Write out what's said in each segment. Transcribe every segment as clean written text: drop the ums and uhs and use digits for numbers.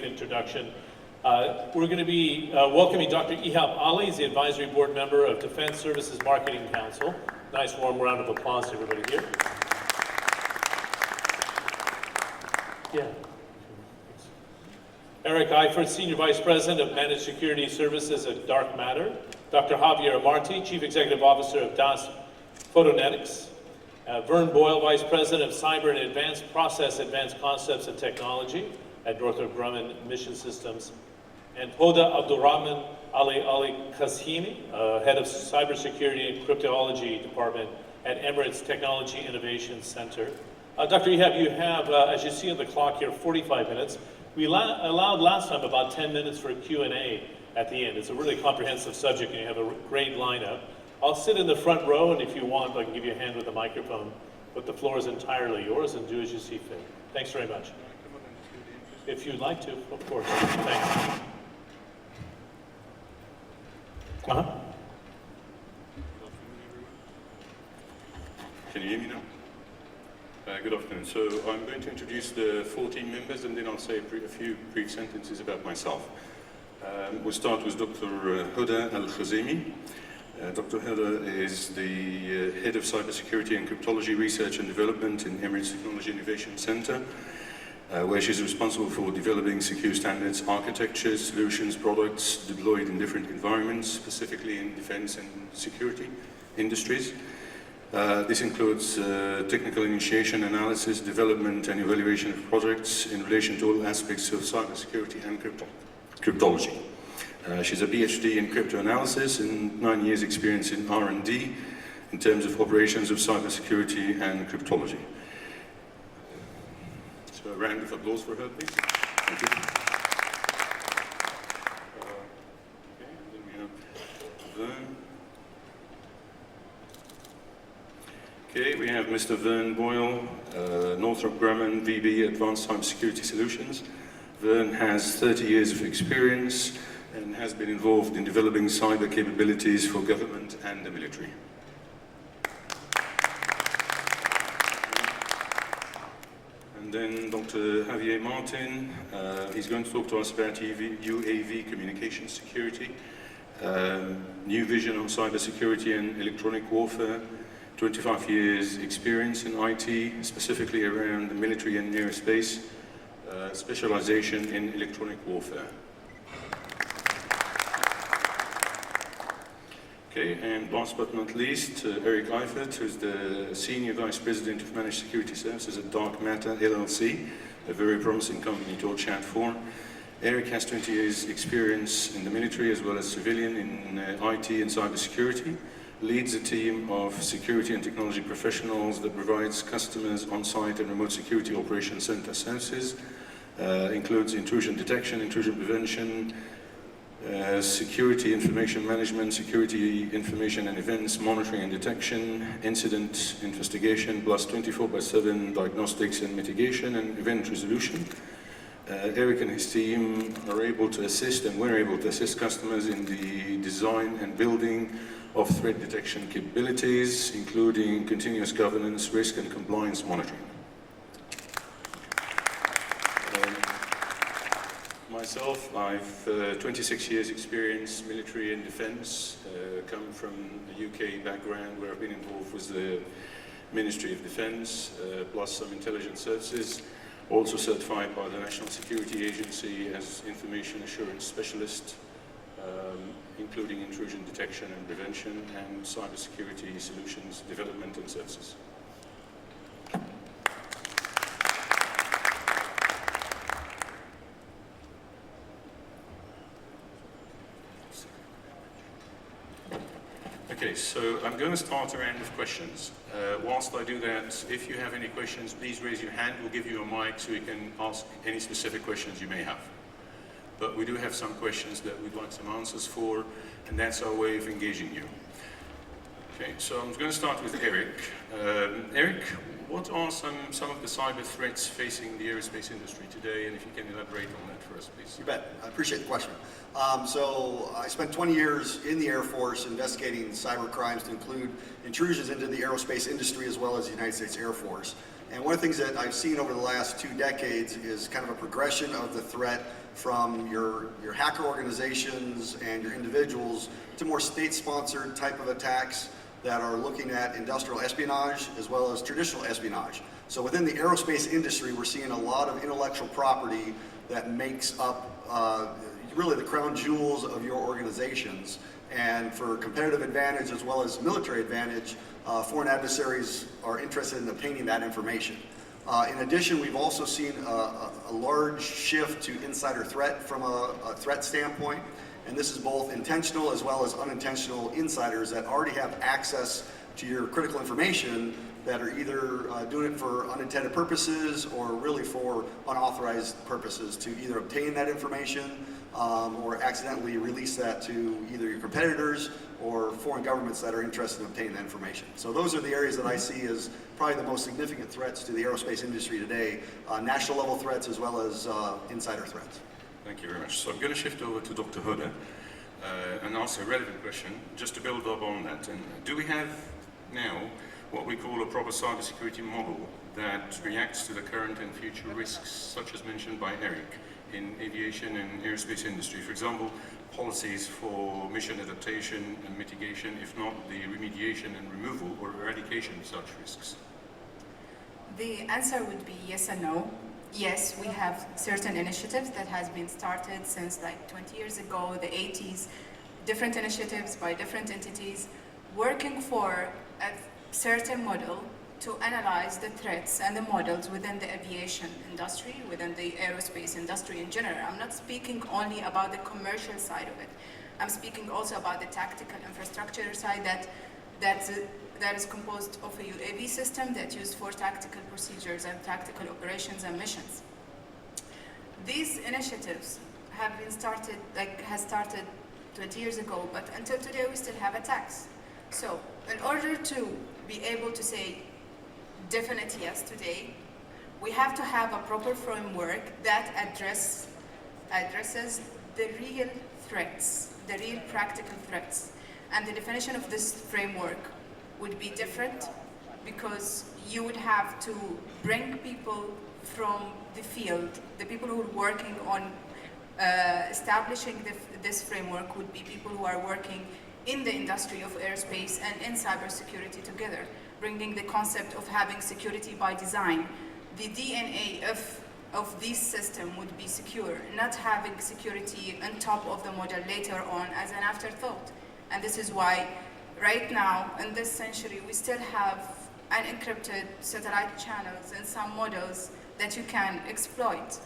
introduction. We're going to be welcoming Dr. Ihab Ali. He's the advisory board member of Defense Services Marketing Council. Nice warm round of applause to everybody here. Yeah. Eric Eifert, Senior Vice President of Managed Security Services at Dark Matter. Dr. Javier Amarty, Chief Executive Officer of DAS Photonics. Vern Boyle, Vice President of Cyber and Advanced Concepts and Technology at Northrop Grumman Mission Systems. And Hoda Abdurrahman Alkhzaimi, Head of Cybersecurity and Cryptography Department at Emirates Technology Innovation Center. Dr. Ihab, you have, as you see on the clock here, 45 minutes. We allowed last time about 10 minutes for a Q&A at the end. It's a really comprehensive subject and you have a great lineup. I'll sit in the front row, and if you want, I can give you a hand with the microphone, but the floor is entirely yours, and do as you see fit. Thanks very much. If you'd like to, of course. Thanks. Can you hear me now? Good afternoon. So I'm going to introduce the 14 members, and then I'll say a few brief sentences about myself. We'll start with Dr. Hoda Alkhzaimi. Dr. Hoda is the Head of Cybersecurity and Cryptology Research and Development in Emirates Technology Innovation Center, where she's responsible for developing secure standards, architectures, solutions, products deployed in different environments, specifically in defense and security industries. This includes technical initiation, analysis, development, and evaluation of projects in relation to all aspects of cybersecurity and cryptology. She's a PhD in cryptoanalysis and 9 years experience in R&D in terms of operations of cybersecurity and cryptology. So a round of applause for her, please. Thank you. Okay, and then we have Vern. Okay, we have Mr. Vern Boyle, Northrop Grumman, VB, Advanced Cybersecurity Solutions. Vern has 30 years of experience and has been involved in developing cyber capabilities for government and the military. And then Dr. Javier Martin, he's going to talk to us about UAV communication security, new vision on cybersecurity and electronic warfare, 25 years experience in IT, specifically around the military and aerospace, specialization in electronic warfare. Okay, and last but not least, Eric Eifert, who's the Senior Vice President of Managed Security Services at Dark Matter, LLC, a very promising company to watch out for. Eric has 20 years experience in the military as well as civilian in IT and cybersecurity, leads a team of security and technology professionals that provides customers on-site and remote security operations center services, includes intrusion detection, intrusion prevention, security information management, security information and events monitoring and detection, incident investigation, plus 24/7 diagnostics and mitigation and event resolution. Eric and his team are able to assist, and we're able to assist customers in the design and building of threat detection capabilities, including continuous governance, risk and compliance monitoring. Myself, I've 26 years experience, military and defense, come from a UK background where I've been involved with the Ministry of Defense, plus some intelligence services, also certified by the National Security Agency as information assurance specialist, including intrusion detection and prevention and cybersecurity solutions development and services. Okay, so I'm going to start a round of questions. Whilst I do that, if you have any questions, please raise your hand. We'll give you a mic so you can ask any specific questions you may have. But we do have some questions that we'd like some answers for, and that's our way of engaging you. Okay, so I'm going to start with Eric. Eric, what are some of the cyber threats facing the aerospace industry today, and if you can elaborate on that for us, please. You bet. I appreciate the question. So I spent 20 years in the Air Force investigating cyber crimes to include intrusions into the aerospace industry as well as the United States Air Force. And one of the things that I've seen over the last 2 decades is kind of a progression of the threat from your hacker organizations and your individuals to more state-sponsored type of attacks that are looking at industrial espionage as well as traditional espionage. So within the aerospace industry, we're seeing a lot of intellectual property that makes up really the crown jewels of your organizations. And for competitive advantage as well as military advantage, foreign adversaries are interested in obtaining that information. In addition, we've also seen a large shift to insider threat from a threat standpoint. And this is both intentional as well as unintentional insiders that already have access to your critical information that are either doing it for unintended purposes or really for unauthorized purposes to either obtain that information or accidentally release that to either your competitors or foreign governments that are interested in obtaining that information. So those are the areas that I see as probably the most significant threats to the aerospace industry today, national level threats as well as insider threats. Thank you very much. So I'm going to shift over to Dr. Hoda and ask a relevant question, just to build up on that. And do we have now what we call a proper cybersecurity model that reacts to the current and future risks, such as mentioned by Eric, in aviation and aerospace industry? For example, policies for mission adaptation and mitigation, if not the remediation and removal or eradication of such risks? The answer would be yes and no. Yes, we have certain initiatives that has been started since like 20 years ago, the 80s, different initiatives by different entities working for a certain model to analyze the threats and the models within the aviation industry, within the aerospace industry in general. I'm not speaking only about the commercial side of it. I'm speaking also about the tactical infrastructure side that is composed of a UAV system that's used for tactical procedures and tactical operations and missions. These initiatives have been started, has started 20 years ago, but until today we still have attacks. So in order to be able to say definite yes today, we have to have a proper framework that addresses the real threats, the real practical threats. And the definition of this framework would be different because you would have to bring people from the field. The people who are working on establishing this framework would be people who are working in the industry of aerospace and in cybersecurity together, bringing the concept of having security by design. The DNA of this system would be secure, not having security on top of the model later on as an afterthought. And this is why right now, in this century, we still have unencrypted satellite channels in some models that you can exploit.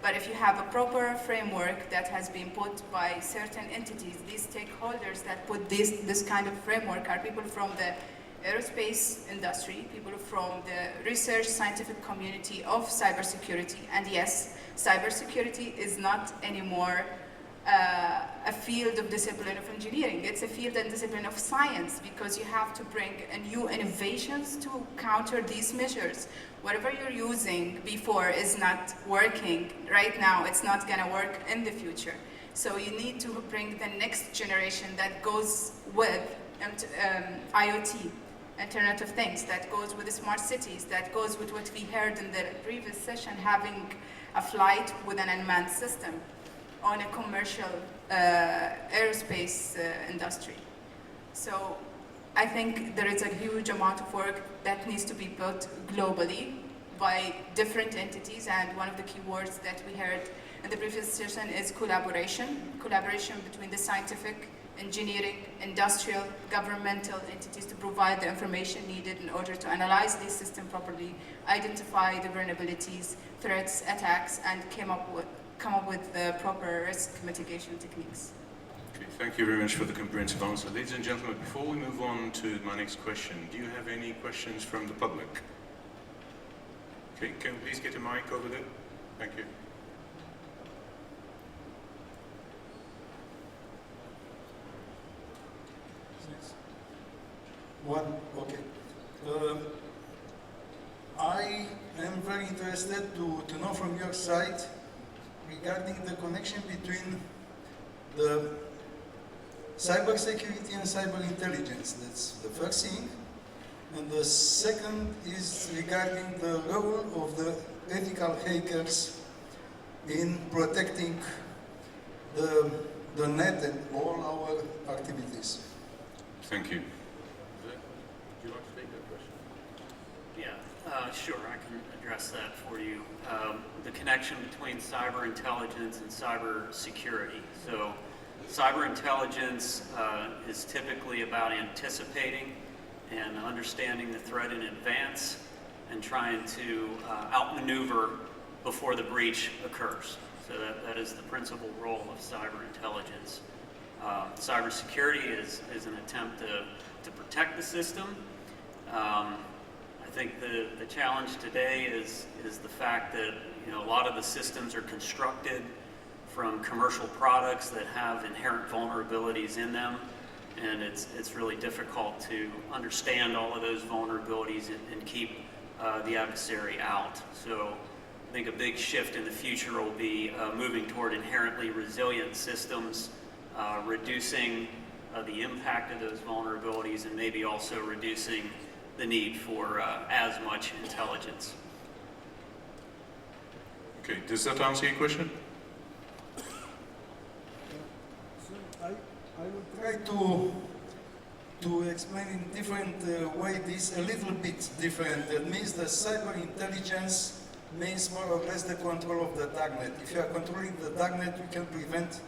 But if you have a proper framework that has been put by certain entities, these stakeholders that put this kind of framework are people from the aerospace industry, people from the research scientific community of cybersecurity. And yes, cybersecurity is not anymore a field of discipline of engineering. It's a field and discipline of science because you have to bring new innovations to counter these measures. Whatever you're using before is not working right now, it's not going to work in the future. So you need to bring the next generation that goes with IoT, Internet of Things, that goes with the smart cities, that goes with what we heard in the previous session, having a flight with an unmanned system on a commercial aerospace industry. So I think there is a huge amount of work that needs to be built globally by different entities, and one of the key words that we heard in the previous session is collaboration. Collaboration between the scientific, engineering, industrial, governmental entities to provide the information needed in order to analyze this system properly, identify the vulnerabilities, threats, attacks, and come up with the proper risk mitigation techniques. Okay, thank you very much for the comprehensive answer. Ladies and gentlemen, before we move on to my next question, do you have any questions from the public? Okay, can we please get a mic over there? Thank you. Okay. I am very interested to know from your side regarding the connection between the cybersecurity and cyber intelligence. That's the first thing. And the second is regarding the role of the ethical hackers in protecting the net and all our activities. Thank you. Would you like to take that question? Yeah, sure, I can address that for you. The connection between cyber intelligence and cyber security. So, cyber intelligence is typically about anticipating and understanding the threat in advance and trying to outmaneuver before the breach occurs. So that is the principal role of cyber intelligence. Cybersecurity is an attempt to protect the system. I think the challenge today is the fact that a lot of the systems are constructed from commercial products that have inherent vulnerabilities in them, and it's really difficult to understand all of those vulnerabilities and keep the adversary out. So I think a big shift in the future will be moving toward inherently resilient systems, reducing the impact of those vulnerabilities, and maybe also reducing the need for as much intelligence. Okay, does that answer your question? I will try to explain in different way this a little bit different. That means that cyber intelligence means more or less the control of the darknet. If you are controlling the darknet, you can prevent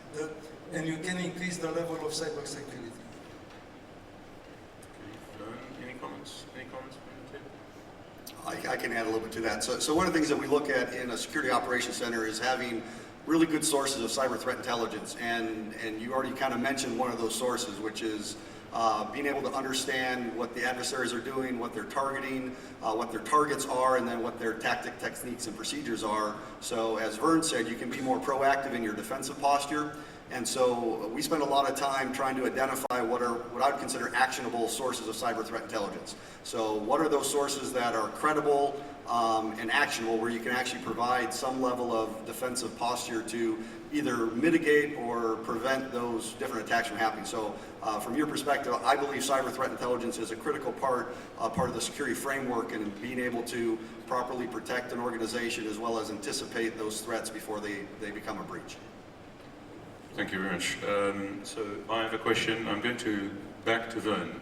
and you can increase the level of cybersecurity. Any comments? Any comments from the table? I can add a little bit to that. So one of the things that we look at in a security operations center is having really good sources of cyber threat intelligence. And you already kind of mentioned one of those sources, which is being able to understand what the adversaries are doing, what they're targeting, what their targets are, and then what their tactic, techniques, and procedures are. So as Vern said, you can be more proactive in your defensive posture. And so we spend a lot of time trying to identify what I would consider actionable sources of cyber threat intelligence. So what are those sources that are credible and actionable, where you can actually provide some level of defensive posture to either mitigate or prevent those different attacks from happening. So from your perspective, I believe cyber threat intelligence is a critical part of the security framework and being able to properly protect an organization as well as anticipate those threats before they become a breach. Thank you very much. So I have a question. I'm going to back to Vern.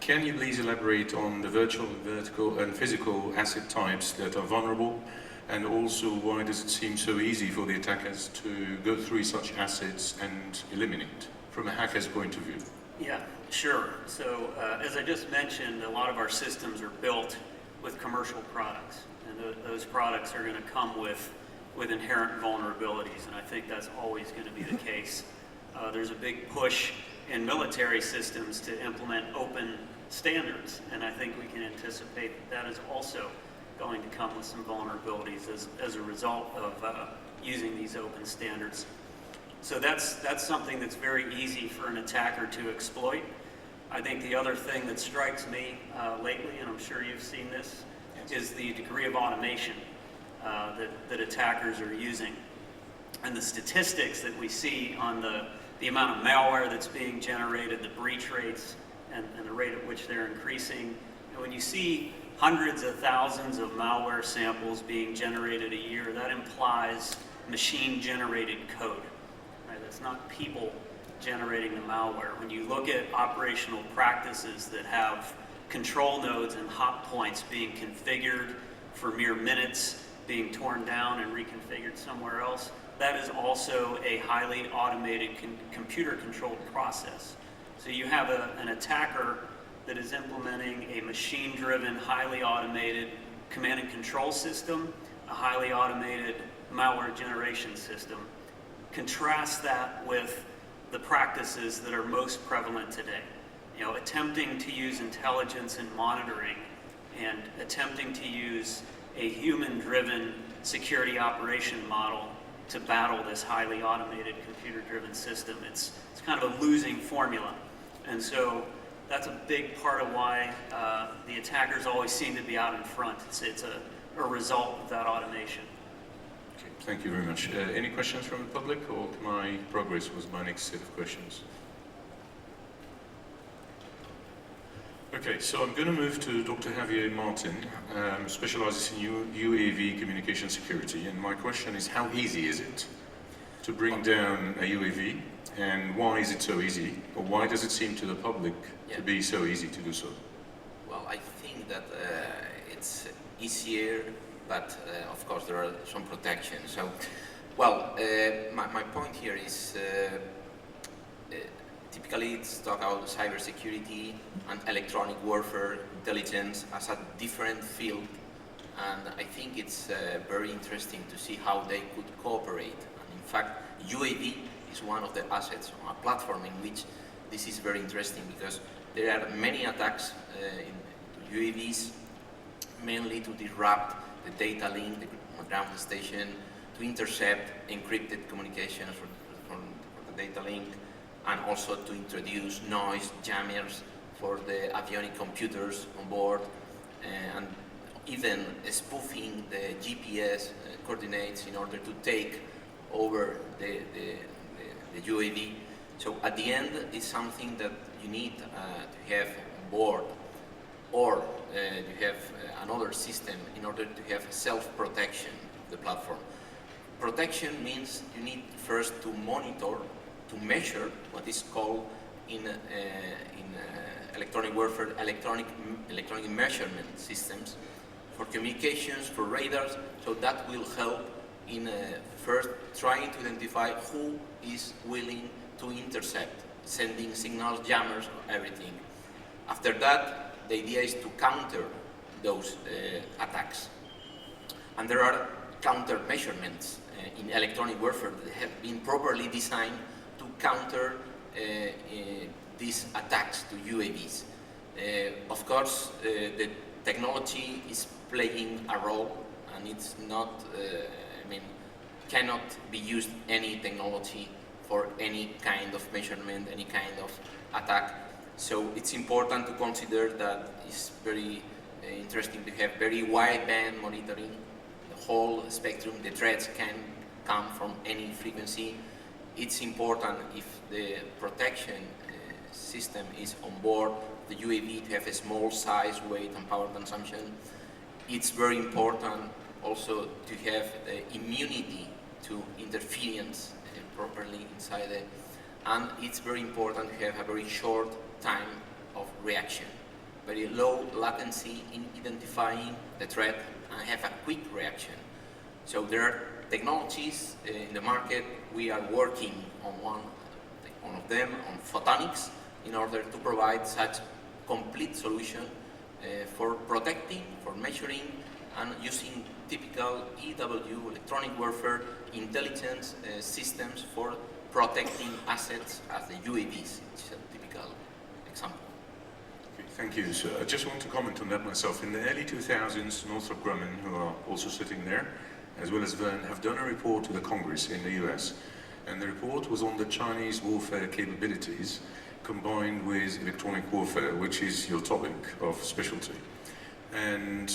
Can you please elaborate on the virtual, vertical, and physical asset types that are vulnerable, and also why does it seem so easy for the attackers to go through such assets and eliminate from a hacker's point of view? Yeah, sure. So as I just mentioned, a lot of our systems are built with commercial products, and those products are going to come with inherent vulnerabilities, and I think that's always going to be the case. There's a big push in military systems to implement open standards, and I think we can anticipate that is also going to come with some vulnerabilities as a result of using these open standards. So that's something that's very easy for an attacker to exploit. I think the other thing that strikes me lately, and I'm sure you've seen this, is the degree of automation that attackers are using. And the statistics that we see on the amount of malware that's being generated, the breach rates, and the rate at which they're increasing. And when you see hundreds of thousands of malware samples being generated a year, that implies machine-generated code. Right? That's not people generating the malware. When you look at operational practices that have control nodes and hot points being configured for mere minutes, being torn down and reconfigured somewhere else, that is also a highly automated computer-controlled process. So you have an attacker that is implementing a machine-driven, highly automated command and control system, a highly automated malware generation system. Contrast that with the practices that are most prevalent today. Attempting to use intelligence and monitoring and attempting to use a human-driven security operation model to battle this highly automated computer-driven system. It's kind of a losing formula. And so that's a big part of why the attackers always seem to be out in front. It's a result of that automation. Okay, thank you very much. Any questions from the public, or can I progress with my next set of questions? Okay, so I'm going to move to Dr. Javier Martin, specializes in UAV communication security, and my question is, how easy is it to bring down a UAV, and why is it so easy, or why does it seem to the public to be so easy to do so? Well, I think that it's easier, but of course there are some protections. So, well, my point here is typically it's talk about cybersecurity and electronic warfare intelligence as a different field, and I think it's very interesting to see how they could cooperate. And in fact, UAV is one of the assets on a platform in which this is very interesting, because there are many attacks in UAVs, mainly to disrupt the data link, the ground station, to intercept encrypted communications for the data link, and also to introduce noise jammers for the avionic computers on board, and even spoofing the GPS coordinates in order to take over the UAV. So at the end, it's something that you need to have on board, or you have another system in order to have self-protection of the platform. Protection means you need first to monitor, to measure what is called in electronic warfare, electronic measurement systems for communications, for radars. So that will help in first trying to identify who is willing to intercept, sending signals, jammers, everything. After that, the idea is to counter those attacks. And there are counter measurements in electronic warfare that have been properly designed to counter these attacks to UAVs. Of course, the technology is playing a role, and it's not, cannot be used any technology for any kind of measurement, any kind of attack. So it's important to consider that it's very interesting to have very wideband monitoring, the whole spectrum. The threats can come from any frequency. It's important, if the protection system is on board the UAV, to have a small size, weight and power consumption. It's very important also to have the immunity to interference properly inside it, and it's very important to have a very short time of reaction, very low latency in identifying the threat, and have a quick reaction. So there are technologies in the market. We are working on one of them, on photonics, in order to provide such complete solution for protecting, for measuring, and using typical EW, electronic warfare, intelligence systems for protecting assets as the UAVs, which is a typical example. Okay, thank you. So I just want to comment on that myself. In the early 2000s, Northrop Grumman, who are also sitting there, as well as Vern, have done a report to the Congress in the US. And the report was on the Chinese warfare capabilities combined with electronic warfare, which is your topic of specialty. And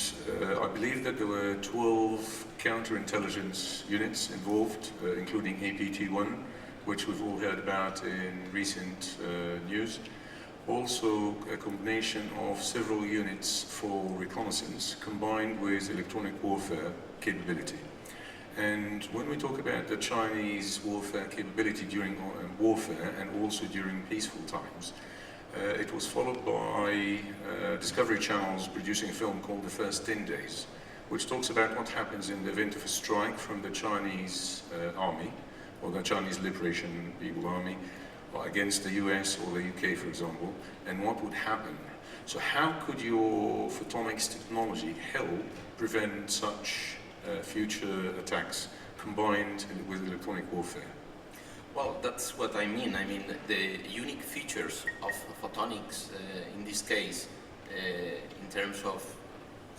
I believe that there were 12 counterintelligence units involved, including APT-1, which we've all heard about in recent news. Also a combination of several units for reconnaissance combined with electronic warfare capability. And when we talk about the Chinese warfare capability during warfare and also during peaceful times, it was followed by Discovery Channel's producing a film called The First 10 Days, which talks about what happens in the event of a strike from the Chinese army, or the Chinese Liberation People Army, or against the US or the UK, for example, and what would happen. So how could your photonics technology help prevent such future attacks combined with electronic warfare? Well, that's what I mean. I mean, the unique features of photonics in this case, in terms of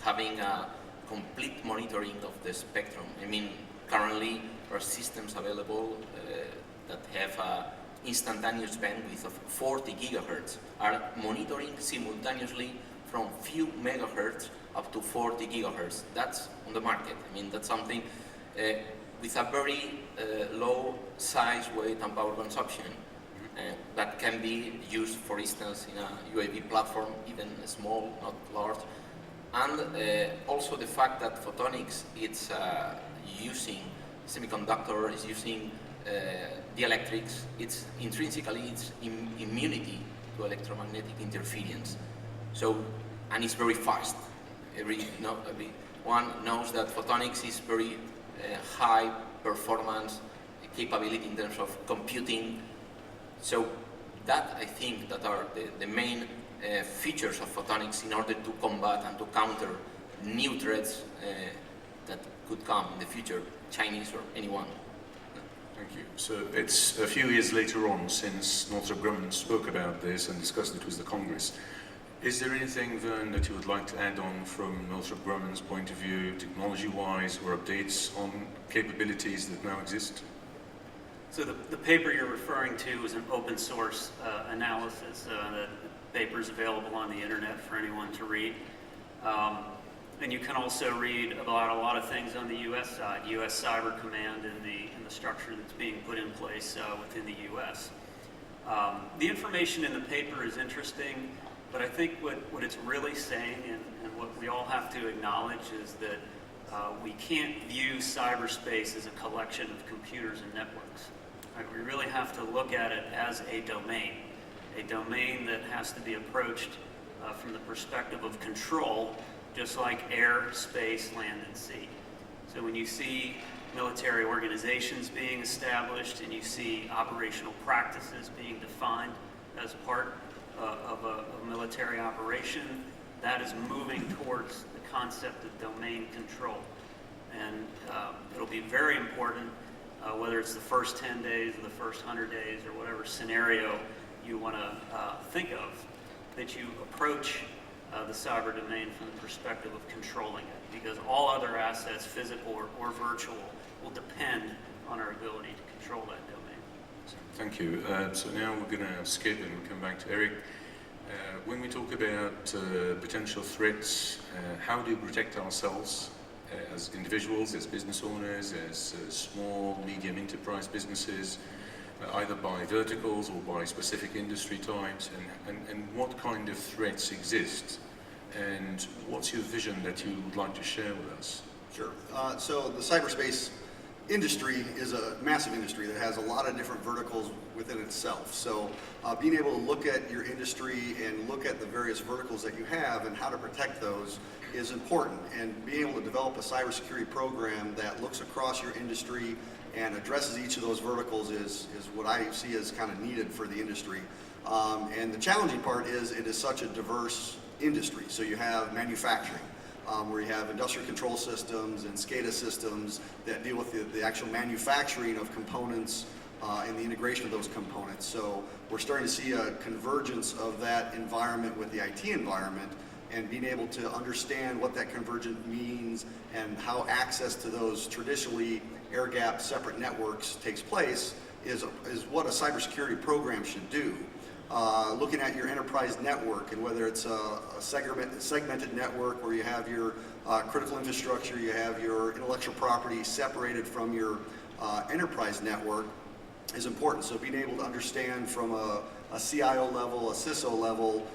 having a complete monitoring of the spectrum. I mean, currently there are systems available that have a instantaneous bandwidth of 40 gigahertz, are monitoring simultaneously from few megahertz up to 40 gigahertz. That's on the market. I mean, that's something with a very low size, weight and power consumption, that can be used, for instance, in a UAV platform, even small, not large. And also the fact that photonics, it's using semiconductor, is using dielectrics, it's intrinsically, it's immunity to electromagnetic interference. So, and it's very fast. Everyone knows that photonics is very high performance capability in terms of computing. So that, I think, that are the main features of photonics in order to combat and to counter new threats that could come in the future, Chinese or anyone. Thank you. So it's a few years later on since Northrop Grumman spoke about this and discussed it with the Congress. Is there anything, Vern, that you would like to add on from Northrop Grumman's point of view, technology-wise, or updates on capabilities that now exist? So the paper you're referring to is an open source analysis. The paper is available on the internet for anyone to read. And you can also read about a lot of things on the U.S. side, U.S. Cyber Command and the structure that's being put in place within the U.S. The information in the paper is interesting, but I think what it's really saying and what we all have to acknowledge is that we can't view cyberspace as a collection of computers and networks. Right? We really have to look at it as a domain that has to be approached from the perspective of control, just like air, space, land, and sea. So when you see military organizations being established and you see operational practices being defined as part of a military operation, that is moving towards the concept of domain control. And it'll be very important, whether it's the first 10 days or the first 100 days or whatever scenario you want to think of, that you approach the cyber domain from the perspective of controlling it, because all other assets, physical or virtual, will depend on our ability to control that domain. Thank you. So now we're going to skip and come back to Eric. When we talk about potential threats, how do we protect ourselves as individuals, as business owners, as small, medium enterprise businesses, either by verticals or by specific industry types, and what kind of threats exist? And what's your vision that you would like to share with us? Sure. So the cyberspace industry is a massive industry that has a lot of different verticals within itself. So being able to look at your industry and look at the various verticals that you have and how to protect those is important. And being able to develop a cybersecurity program that looks across your industry and addresses each of those verticals is what I see as kind of needed for the industry. And the challenging part is it is such a diverse industry. So you have manufacturing, where you have industrial control systems and SCADA systems that deal with the actual manufacturing of components and the integration of those components. So we're starting to see a convergence of that environment with the IT environment, and being able to understand what that convergence means and how access to those traditionally air-gapped separate networks takes place is what a cybersecurity program should do. Looking at your enterprise network, and whether it's a segmented network where you have your critical infrastructure, you have your intellectual property separated from your enterprise network, is important. So being able to understand from a CIO level, a CISO level,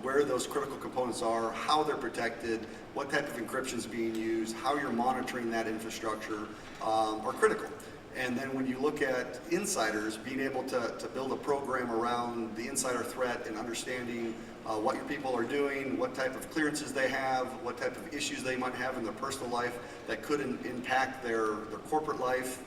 where those critical components are, how they're protected, what type of encryption is being used, how you're monitoring that infrastructure are critical. And then when you look at insiders, being able to build a program around the insider threat and understanding what your people are doing, what type of clearances they have, what type of issues they might have in their personal life that could impact their corporate life,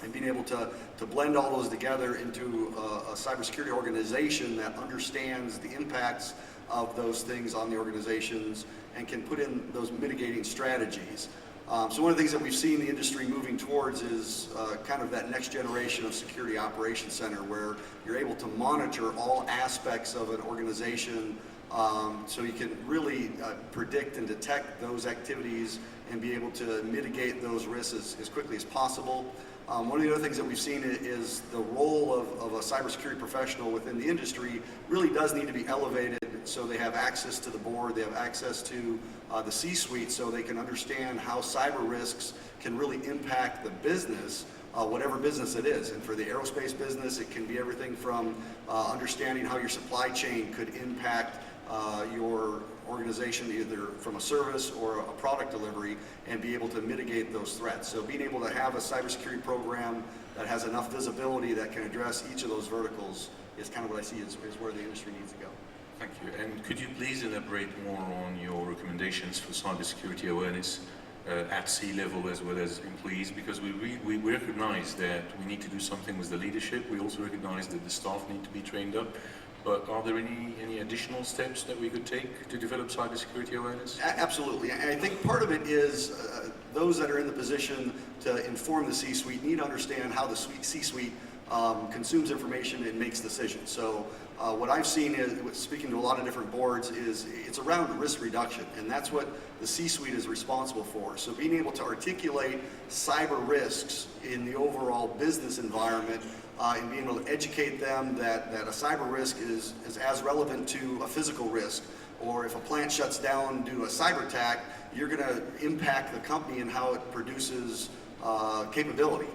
and being able to blend all those together into a cybersecurity organization that understands the impacts of those things on the organizations and can put in those mitigating strategies. So one of the things that we've seen the industry moving towards is kind of that next generation of security operations center, where you're able to monitor all aspects of an organization, so you can really predict and detect those activities and be able to mitigate those risks as quickly as possible. One of the other things that we've seen is the role of a cybersecurity professional within the industry really does need to be elevated, so they have access to the board, they have access to the C-suite, so they can understand how cyber risks can really impact the business, whatever business it is. And for the aerospace business, it can be everything from understanding how your supply chain could impact your organization, either from a service or a product delivery, and be able to mitigate those threats. So being able to have a cybersecurity program that has enough visibility that can address each of those verticals is kind of what I see is where the industry needs to go. Thank you. And could you please elaborate more on your recommendations for cybersecurity awareness at sea level as well as employees? Because we recognize that we need to do something with the leadership. We also recognize that the staff need to be trained up. But are there any additional steps that we could take to develop cybersecurity awareness? Absolutely. And I think part of it is those that are in the position to inform the C-suite need to understand how the C-suite consumes information and makes decisions. So what I've seen is, speaking to a lot of different boards, is it's around risk reduction, and that's what the C-suite is responsible for. So being able to articulate cyber risks in the overall business environment and being able to educate them that a cyber risk is as relevant to a physical risk, or if a plant shuts down due to a cyber attack, you're going to impact the company and how it produces capability.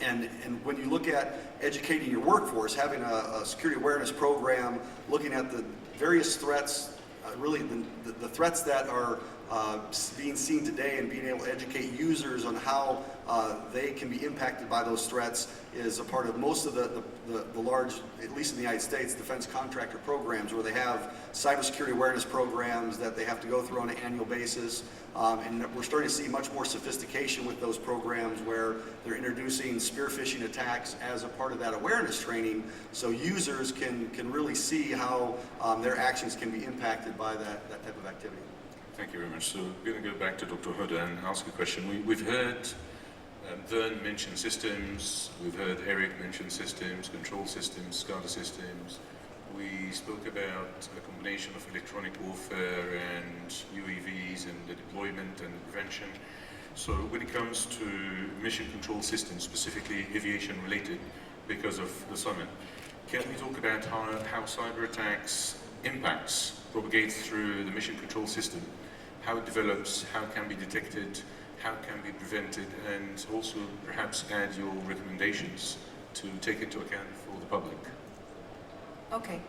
And when you look at educating your workforce, having a security awareness program, looking at the various threats, really the threats that are being seen today, and being able to educate users on how they can be impacted by those threats is a part of most of the large, at least in the United States, defense contractor programs, where they have cybersecurity awareness programs that they have to go through on an annual basis. And we're starting to see much more sophistication with those programs, where they're introducing spear phishing attacks as a part of that awareness training, so users can really see how their actions can be impacted by that type of activity. Thank you very much. So we're going to go back to Dr. Hoda and ask a question. We've heard Vern mention systems, we've heard Eric mention systems, control systems, SCADA systems. We spoke about a combination of electronic warfare and UAVs and the deployment and the prevention. So when it comes to mission control systems, specifically aviation related, because of the summit, can we talk about how cyber attacks propagates through the mission control system, how it develops, how it can be detected, how it can be prevented, and also perhaps add your recommendations to take into account for the public? Okay,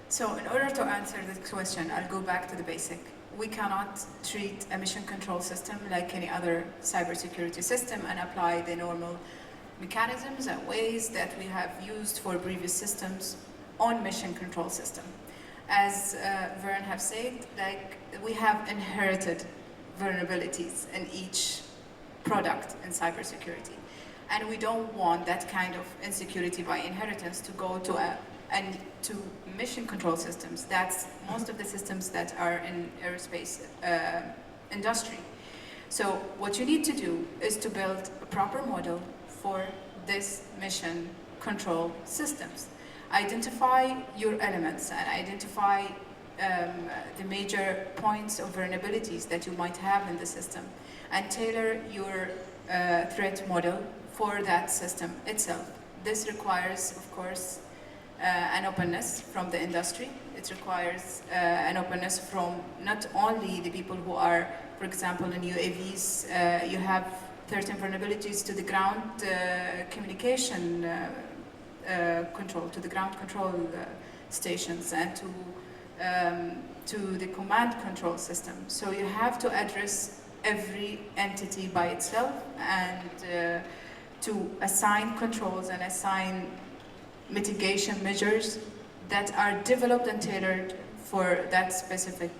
so in order to answer this question, I'll go back to the basic. We cannot treat a mission control system like any other cybersecurity system and apply the normal mechanisms and ways that we have used for previous systems on mission control system. As Vern have said, like, we have inherited vulnerabilities in each product in cybersecurity, and we don't want that kind of insecurity by inheritance to go to mission control systems. That's most of the systems that are in aerospace industry. So what you need to do is to build a proper model for this mission control systems. Identify your elements and identify the major points of vulnerabilities that you might have in the system, and tailor your threat model for that system itself. This requires, of course, an openness from the industry. It requires an openness from not only the people who are, for example, in UAVs, you have certain vulnerabilities to the ground communication control, to the ground control stations, and to the command control system. So you have to address every entity by itself, and to assign controls and assign mitigation measures that are developed and tailored for that specific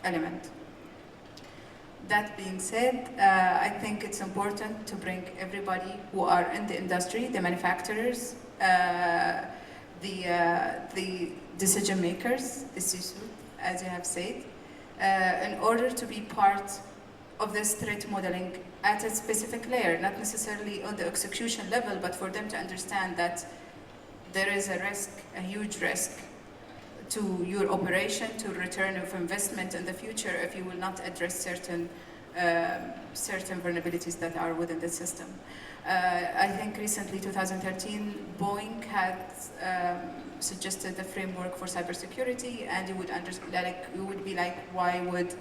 element. That being said, I think it's important to bring everybody who are in the industry, the manufacturers, the decision makers, the C-suite, as you have said, in order to be part of this threat modeling at a specific layer, not necessarily on the execution level, but for them to understand that there is a risk, a huge risk to your operation, to return of investment in the future if you will not address certain vulnerabilities that are within the system. I think recently, 2013, Boeing had suggested a framework for cybersecurity, and you would understand, like, you would be like, why would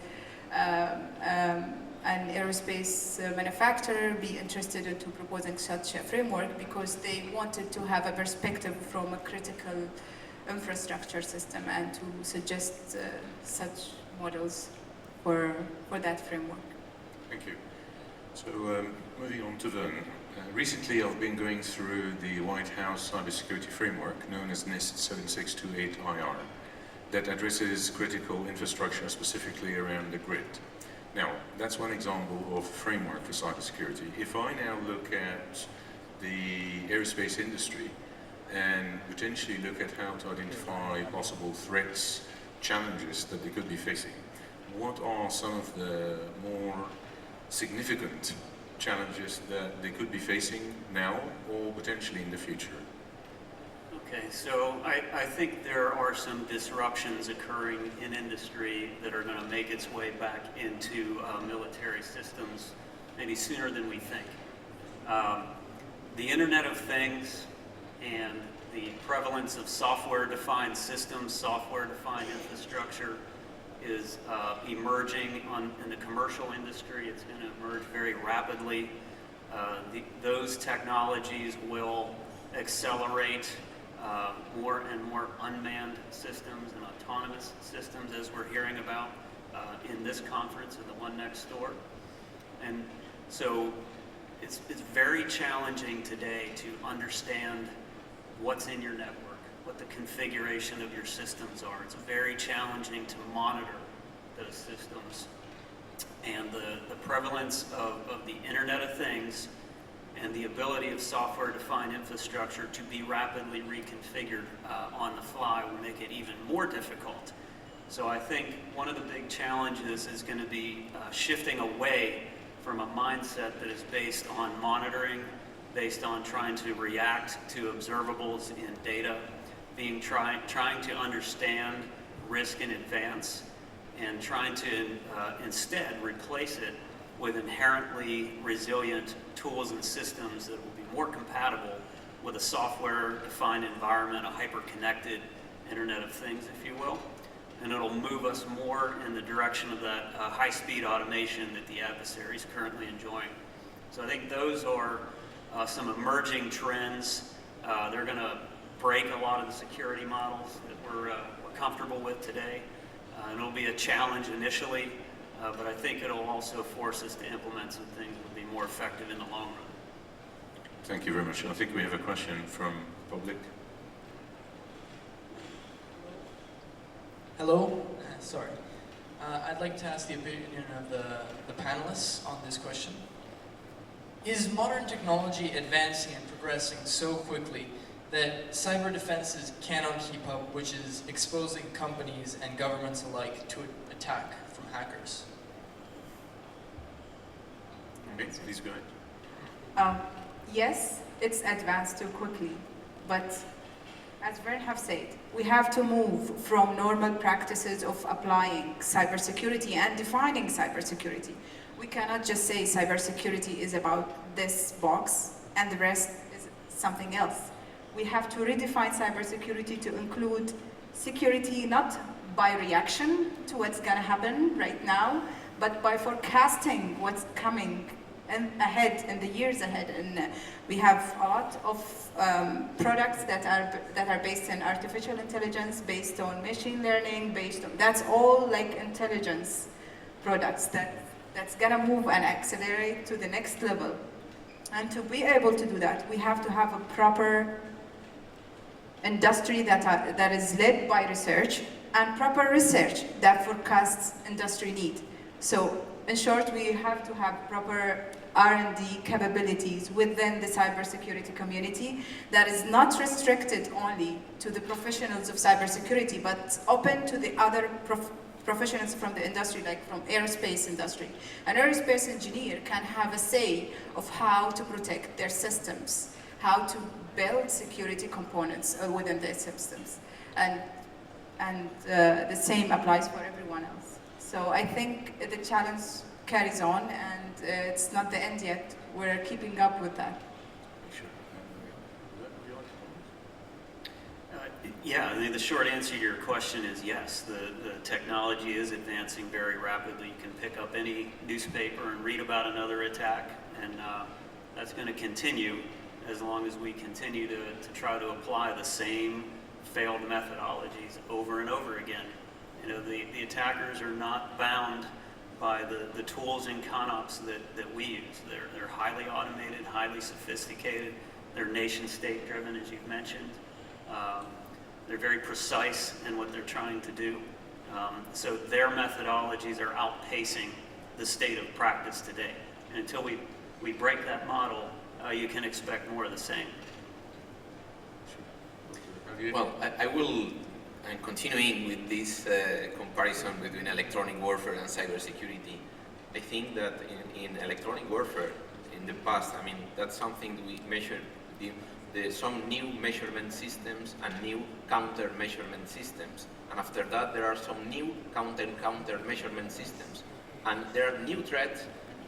an aerospace manufacturer be interested into proposing such a framework because they wanted to have a perspective from a critical infrastructure system and to suggest such models for that framework. Thank you. So moving on to Vern. Recently I've been going through the White House cybersecurity framework known as NIST 7628IR that addresses critical infrastructure specifically around the grid. Now, that's one example of a framework for cybersecurity. If I now look at the aerospace industry and potentially look at how to identify possible threats, challenges that they could be facing, what are some of the more significant challenges that they could be facing now or potentially in the future? Okay, so I think there are some disruptions occurring in industry that are going to make its way back into military systems maybe sooner than we think. The Internet of Things and the prevalence of software-defined systems, software-defined infrastructure is emerging in the commercial industry. It's going to emerge very rapidly. Those technologies will accelerate more and more unmanned systems and autonomous systems, as we're hearing about in this conference and the one next door. And so it's very challenging today to understand what's in your network, what the configuration of your systems are. It's very challenging to monitor those systems. And the prevalence of the Internet of Things and the ability of software-defined infrastructure to be rapidly reconfigured on the fly will make it even more difficult. So I think one of the big challenges is going to be shifting away from a mindset that is based on monitoring, based on trying to react to observables in data, trying to understand risk in advance, and trying to instead replace it with inherently resilient tools and systems that will be more compatible with a software-defined environment, a hyper-connected Internet of Things, if you will. And it'll move us more in the direction of that high-speed automation that the adversary is currently enjoying. So I think those are some emerging trends. They're going to break a lot of the security models that we're comfortable with today. And it'll be a challenge initially, but I think it'll also force us to implement some things that will be more effective in the long run. Thank you very much. I think we have a question from public. Hello, sorry. I'd like to ask the opinion of the panelists on this question. Is modern technology advancing and progressing so quickly that cyber defenses cannot keep up, which is exposing companies and governments alike to attack from hackers? Okay, please go ahead. Yes, it's advanced too quickly, but as Vern have said, we have to move from normal practices of applying cybersecurity and defining cybersecurity. We cannot just say cybersecurity is about this box and the rest is something else. We have to redefine cybersecurity to include security not by reaction to what's going to happen right now, but by forecasting what's coming ahead in the years ahead. And we have a lot of products that are based in artificial intelligence, based on machine learning, that's all like intelligence products that's gonna move and accelerate to the next level. And to be able to do that, we have to have a proper industry that is led by research and proper research that forecasts industry need. So in short, we have to have proper R&D capabilities within the cybersecurity community that is not restricted only to the professionals of cybersecurity, but open to the other professionals from the industry, like from aerospace industry. An aerospace engineer can have a say of how to protect their systems, how to build security components within their systems. And the same applies for everyone else. So I think the challenge carries on, and it's not the end yet. We're keeping up with that. Yeah, I mean, the short answer to your question is yes. The technology is advancing very rapidly. You can pick up any newspaper and read about another attack, and that's going to continue as long as we continue to try to apply the same failed methodologies over and over again. You know, the attackers are not bound by the tools and CONOPS that we use. They're highly automated, highly sophisticated. They're nation-state driven, as you've mentioned. They're very precise in what they're trying to do. So their methodologies are outpacing the state of practice today. And until we break that model, you can expect more of the same. Well, I will, I'm continuing with this comparison between electronic warfare and cybersecurity. I think that in electronic warfare, in the past, I mean, that's something that we measured. Some new measurement systems and new counter measurement systems. And after that, there are some new counter measurement systems. And there are new threats,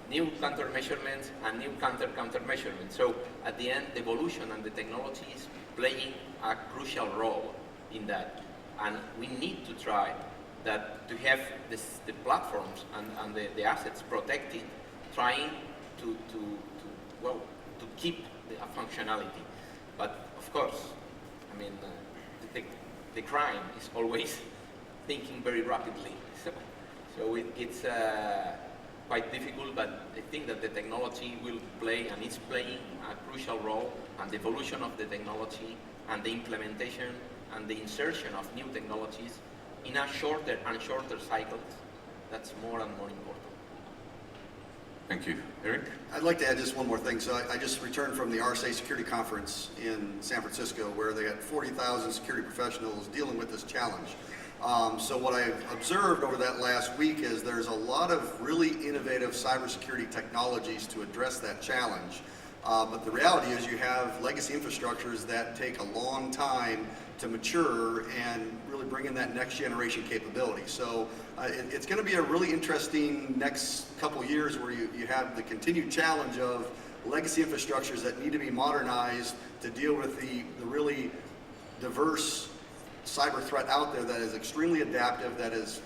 new counter measurements, and new counter measurements. So at the end, the evolution and the technology is playing a crucial role in that. And we need to try that to have the platforms and the assets protected, trying to keep the functionality. But of course, I mean, the crime is always thinking very rapidly. So it's quite difficult, but I think that the technology will play and is playing a crucial role, and the evolution of the technology and the implementation and the insertion of new technologies in a shorter and shorter cycles, that's more and more important. Thank you. Eric? I'd like to add just one more thing. So I just returned from the RSA Security Conference in San Francisco, where they had 40,000 security professionals dealing with this challenge. So what I've observed over that last week is there's a lot of really innovative cybersecurity technologies to address that challenge. But the reality is you have legacy infrastructures that take a long time to mature and really bring in that next generation capability. So it's going to be a really interesting next couple years where you have the continued challenge of legacy infrastructures that need to be modernized to deal with the really diverse cyber threat out there that is extremely adaptive, that is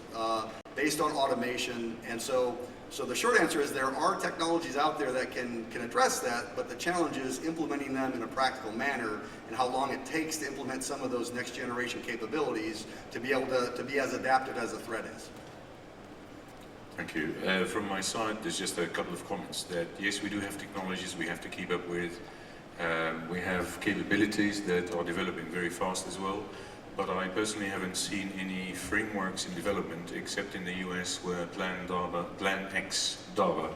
based on automation. And so the short answer is there are technologies out there that can address that, but the challenge is implementing them in a practical manner and how long it takes to implement some of those next generation capabilities to be able to be as adaptive as the threat is. Thank you. From my side, there's just a couple of comments that yes, we do have technologies we have to keep up with. We have capabilities that are developing very fast as well. But I personally haven't seen any frameworks in development except in the US where Plan X DARPA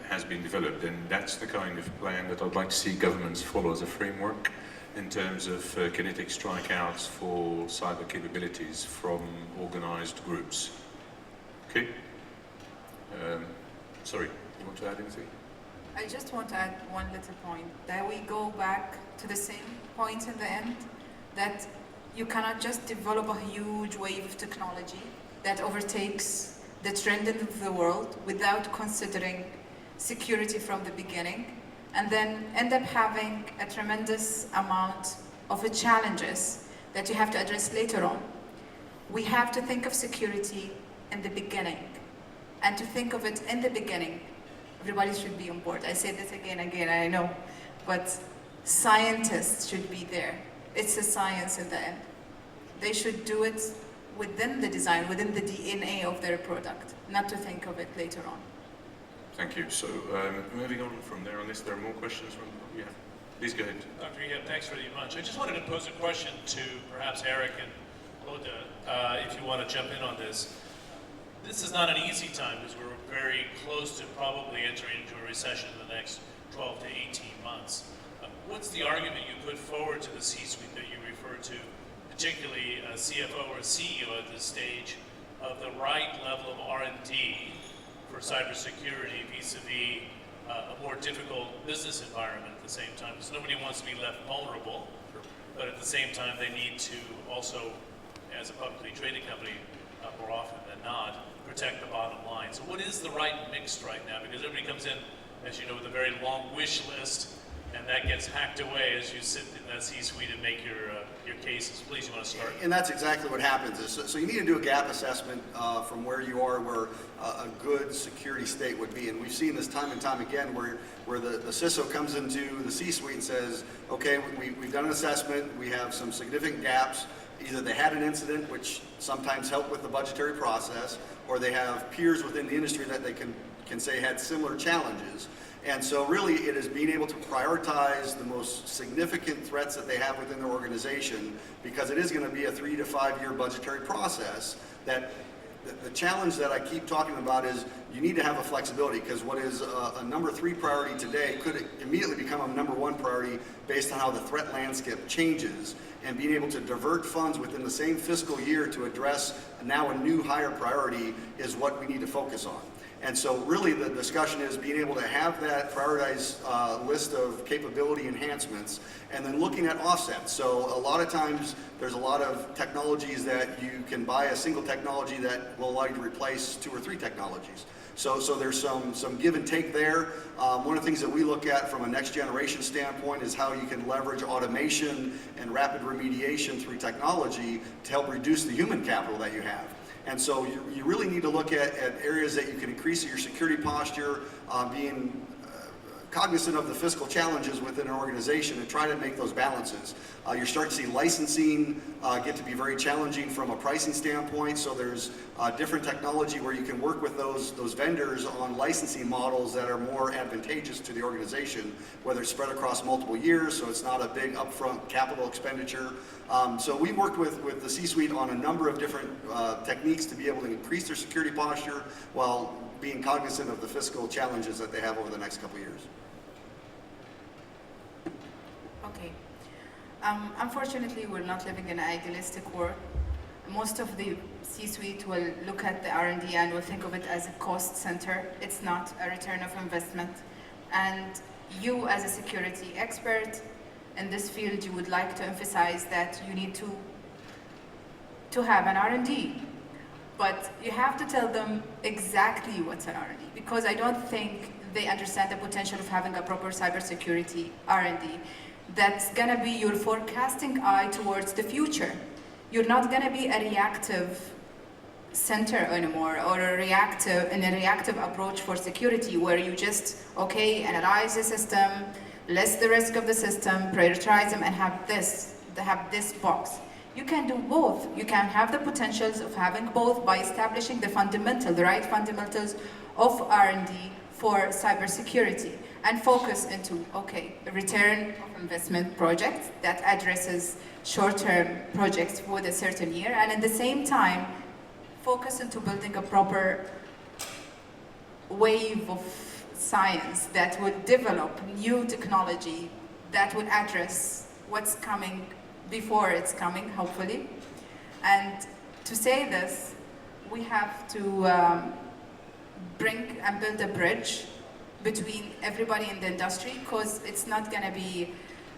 has been developed, and that's the kind of plan that I'd like to see governments follow as a framework in terms of kinetic strikeouts for cyber capabilities from organized groups. Okay? Sorry, you want to add anything? I just want to add one little point, that we go back to the same point in the end, that you cannot just develop a huge wave of technology that overtakes the trend in the world without considering security from the beginning, and then end up having a tremendous amount of challenges that you have to address later on. We have to think of security in the beginning, and to think of it in the beginning, everybody should be on board. I say this again, I know, but scientists should be there. It's a science in the end. They should do it within the design, within the DNA of their product, not to think of it later on. Thank you. So moving on from there, unless there are more questions from, yeah, please go ahead. Dr. Ehab, thanks very much. I just wanted to pose a question to perhaps Eric and Hoda, if you want to jump in on this. This is not an easy time because we're very close to probably entering into a recession in the next 12 to 18 months. What's the argument you put forward to the C-suite that you refer to, particularly a CFO or a CEO at this stage, of the right level of R&D for cybersecurity vis-a-vis a more difficult business environment at the same time? Because nobody wants to be left vulnerable, but at the same time they need to also, as a publicly traded company, more often than not, protect the bottom line. So what is the right mix right now? Because everybody comes in, as you know, with a very long wish list, and that gets hacked away as you sit in that C-suite and make your cases. Please, you want to start? And that's exactly what happens. So you need to do a gap assessment from where you are, where a good security state would be. And we've seen this time and time again where the CISO comes into the C-suite and says, okay, we've done an assessment, we have some significant gaps. Either they had an incident, which sometimes helped with the budgetary process, or they have peers within the industry that they can say had similar challenges. And so really it is being able to prioritize the most significant threats that they have within their organization, because it is going to be a 3 to 5 year budgetary process. That the challenge that I keep talking about is you need to have a flexibility, because what is a number 3 priority today could immediately become a number 1 priority based on how the threat landscape changes, and being able to divert funds within the same fiscal year to address now a new higher priority is what we need to focus on. And so really the discussion is being able to have that prioritized list of capability enhancements, and then looking at offsets. So a lot of times there's a lot of technologies that you can buy a single technology that will allow you to replace 2 or 3 technologies. So there's some give and take there. One of the things that we look at from a next generation standpoint is how you can leverage automation and rapid remediation through technology to help reduce the human capital that you have. And so you really need to look at areas that you can increase your security posture, being cognizant of the fiscal challenges within an organization, and try to make those balances. You're starting to see licensing get to be very challenging from a pricing standpoint, so there's different technology where you can work with those vendors on licensing models that are more advantageous to the organization, whether it's spread across multiple years, so it's not a big upfront capital expenditure. So we've worked with the C-suite on a number of different techniques to be able to increase their security posture while being cognizant of the fiscal challenges that they have over the next couple of years. Okay. Unfortunately, we're not living in an idealistic world. Most of the C-suite will look at the R&D and will think of it as a cost center. It's not a return of investment. And you, as a security expert in this field, you would like to emphasize that you need to have an R&D. But you have to tell them exactly what's an R&D, because I don't think they understand the potential of having a proper cybersecurity R&D. That's gonna be your forecasting eye towards the future. You're not gonna be a reactive center anymore, or a reactive approach for security where you just, okay, analyze the system, list the risk of the system, prioritize them, and have this box. You can do both. You can have the potentials of having both by establishing the right fundamentals of R&D for cybersecurity, and focus into, okay, a return of investment project that addresses short-term projects with a certain year, and at the same time, focus into building a proper wave of science that would develop new technology that would address what's coming before it's coming, hopefully. And to say this, we have to bring and build a bridge between everybody in the industry, because it's not going to be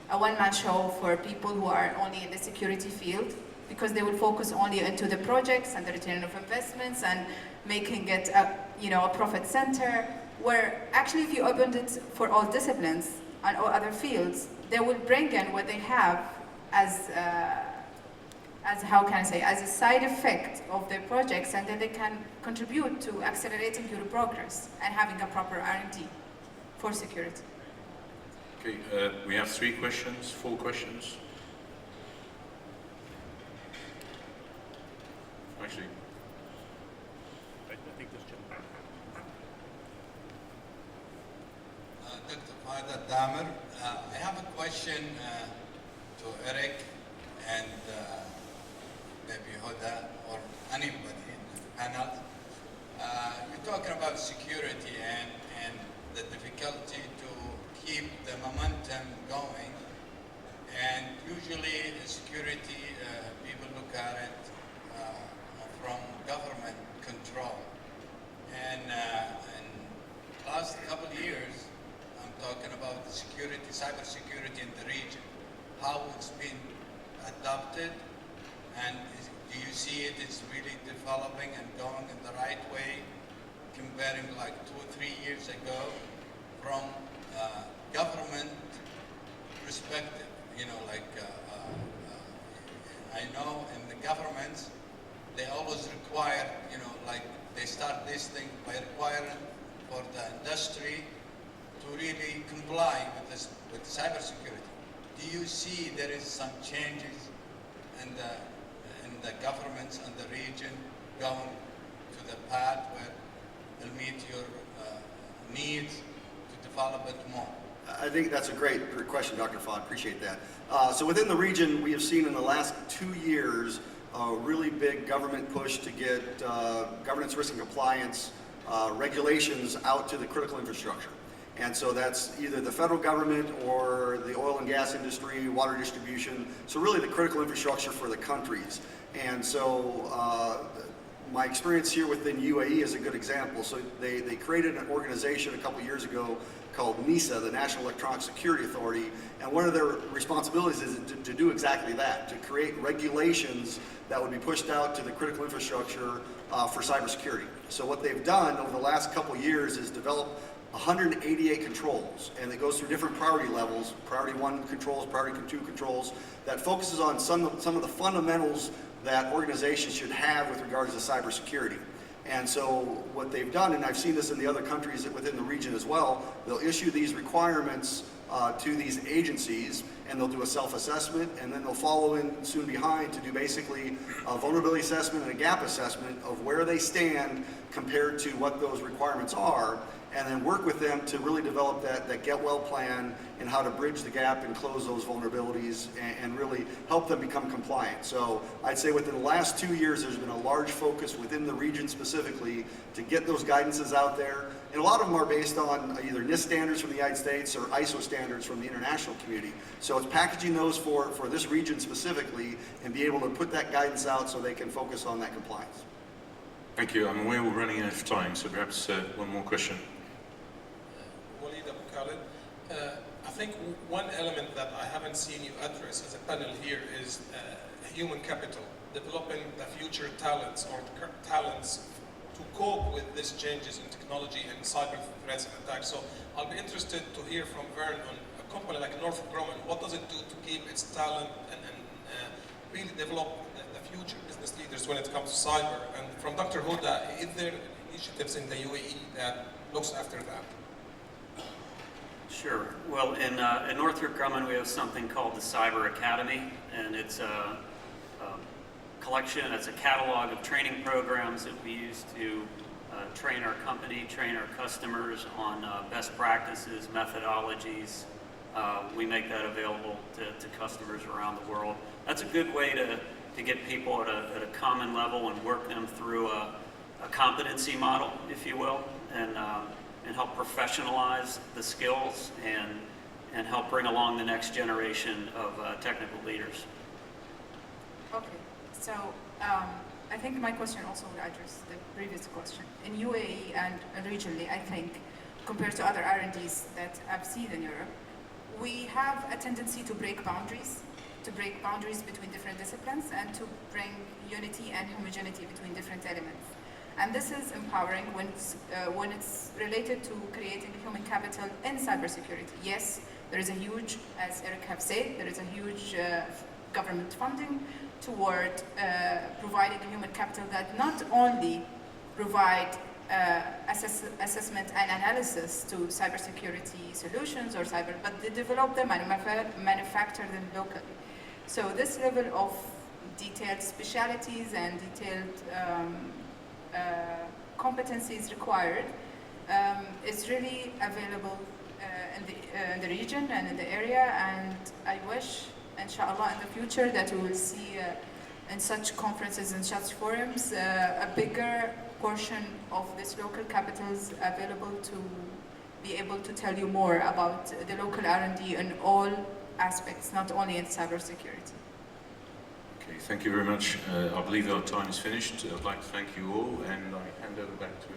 a one-man show for people who are only in the security field, because they will focus only into the projects and the return of investments and making it a profit center, where actually if you opened it for all disciplines and all other fields, they will bring in what they have as how can I say, as a side effect of their projects, and then they can contribute to accelerating your progress and having a proper R&D for security. Okay, we have 3 questions, 4 questions. Actually, I think this gentleman. Dr. Hoda Damer, I have a question to Eric and maybe Hoda or anybody in the panel. You're talking about security and the difficulty to keep the momentum going. And usually security, people look at it from government control. And in the last couple of years, I'm talking about the security, cybersecurity in the region, how it's been adopted, and do you see it is really developing and going in the right way, comparing like 2 or 3 years ago from government perspective. You know, like I know in the governments, they always require, you know, like they start this thing by requiring for the industry to really comply with this, with cybersecurity. Do you see there is some changes in the governments and the region going to the path where they'll meet your needs to develop it more? I think that's a great question, Dr. Fahd. Appreciate that. So within the region, we have seen in the last 2 years a really big government push to get governance, risk, and compliance regulations out to the critical infrastructure. And so that's either the federal government or the oil and gas industry, water distribution, so really the critical infrastructure for the countries. And so my experience here within UAE is a good example. So they created an organization a couple years ago called NISA, the National Electronic Security Authority, and one of their responsibilities is to do exactly that, to create regulations that would be pushed out to the critical infrastructure for cybersecurity. So what they've done over the last couple years is develop 188 controls, and it goes through different priority levels, priority 1 controls, priority 2 controls, that focuses on some of the fundamentals that organizations should have with regards to cybersecurity. And so what they've done, and I've seen this in the other countries within the region as well, they'll issue these requirements to these agencies, and they'll do a self-assessment, and then they'll follow in soon behind to do basically a vulnerability assessment and a gap assessment of where they stand compared to what those requirements are, and then work with them to really develop that get well plan and how to bridge the gap and close those vulnerabilities and really help them become compliant. So I'd say within the last 2 years, there's been a large focus within the region specifically to get those guidances out there. And a lot of them are based on either NIST standards from the United States or ISO standards from the international community. So it's packaging those for this region specifically and be able to put that guidance out so they can focus on that compliance. Thank you. I'm aware we're running out of time, so perhaps one more question. I think one element that I haven't seen you address as a panel here is human capital, developing the future talents or talents to cope with these changes in technology and cyber threats and attacks. So I'll be interested to hear from Vern on a company like Northrop Grumman. What does it do to keep its talent and really develop the future business leaders when it comes to cyber? And from Dr. Hoda, is there initiatives in the UAE that looks after that? Sure. Well, in Northrop Grumman, we have something called the Cyber Academy, and it's a collection, it's a catalog of training programs that we use to train our company, train our customers on best practices, methodologies. We make that available to customers around the world. That's a good way to get people at a common level and work them through a competency model, if you will, and help professionalize the skills and help bring along the next generation of technical leaders. Okay, so I think my question also will address the previous question. In UAE and regionally, I think, compared to other R&Ds that I've seen in Europe, we have a tendency to break boundaries between different disciplines and to bring unity and homogeneity between different elements. And this is empowering when it's related to creating human capital in cybersecurity. Yes, there is a huge, as Eric have said, there is a huge government funding toward providing human capital that not only provide assessment and analysis to cybersecurity solutions or but they develop them and manufacture them locally. So this level of detailed specialities and detailed competencies required is really available in the region and in the area, and I wish, inshallah, in the future that we will see in such conferences and such forums a bigger portion of this local capitals available to be able to tell you more about the local R&D in all aspects, not only in cybersecurity. Okay, thank you very much. I believe our time is finished. I'd like to thank you all, and I hand over back to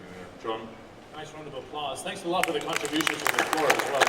John. Nice round of applause. Thanks a lot for the contributions from the floor as well.